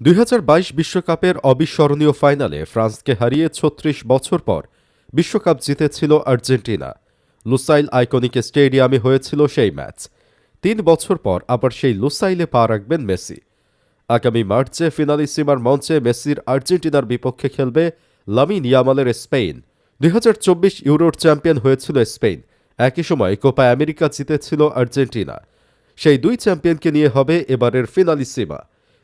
২০২২ বিশ্বকাপের অবিস্মরণীয় ফাইনালে ফ্রান্সকে হারিয়ে ৩৬ বছর পর বিশ্বকাপ জিতেছিল আর্জেন্টিনা। লুসাইল আইকনিক স্টেডিয়ামে হয়েছিল সেই ম্যাচ। ৩ বছর পর আবার সেই লুসাইলে পা রাখবেন মেসি। আগামী মার্চে ফিনালিসিমার মঞ্চে মেসির আর্জেন্টিনার বিপক্ষে খেলবে লামিন ইয়ামালের স্পেন। ২০২৪ ইউরোর চ্যাম্পিয়ন হয়েছিল স্পেন। একই সময় কোপা আমেরিকা জিতেছিল আর্জেন্টিনা। সেই দুই চ্যাম্পিয়নকে নিয়ে হবে এবারের ফিনালিসিমা।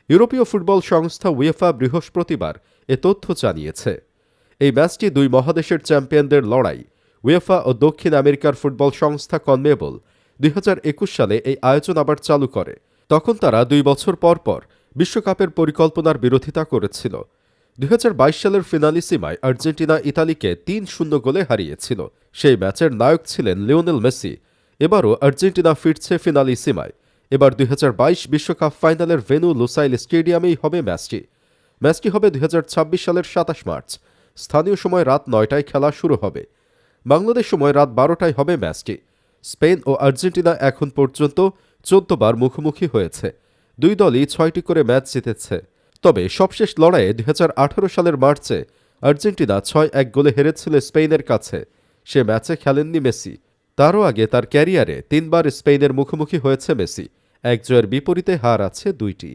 ইউরোপীয় ফুটবল সংস্থা উয়েফা বৃহস্পতিবার এ তথ্য জানিয়েছে। এই ম্যাচটি দুই মহাদেশের চ্যাম্পিয়নদের লড়াই। উয়েফা ও দক্ষিণ আমেরিকার ফুটবল সংস্থা কনমেবল ২০২১ সালে এই আয়োজন আবার চালু করে। তখন তারা ২ বছর পর পর বিশ্বকাপের পরিকল্পনার বিরোধিতা করেছিল। ২০২২ সালের ফিনালিসিমায় আর্জেন্টিনা ইতালিকে ৩-০ গোলে হারিয়েছিল। সেই ম্যাচের নায়ক ছিলেন লিওনেল মেসি। এবারও আর্জেন্টিনা ফিরছে ফিনালিসিমায়। এবার ২০২২ বিশ্বকাপ ফাইনালের ভেন্যু লুসাইল স্টেডিয়ামেই হবে ম্যাচটি হবে ২০২৬ সালের ২৭ মার্চ। স্থানীয় সময় রাত ৯টায় খেলা শুরু হবে। বাংলাদেশ সময় রাত ১২টায় হবে ম্যাচটি। স্পেন ও আর্জেন্টিনা এখন পর্যন্ত ১৪ বার মুখোমুখি হয়েছে। দুই দলই ৬টি করে ম্যাচ জিতেছে। তবে সবশেষ লড়াইয়ে ২০১৮ সালের মার্চে আর্জেন্টিনা ৬-১ গোলে হেরেছিল স্পেনের কাছে। সে ম্যাচে খেলেননি মেসি। তারও আগে তার ক্যারিয়ারে ৩ বার স্পেনের মুখোমুখি হয়েছে মেসি। এক জয়ের বিপরীতে হার আছে ২টি।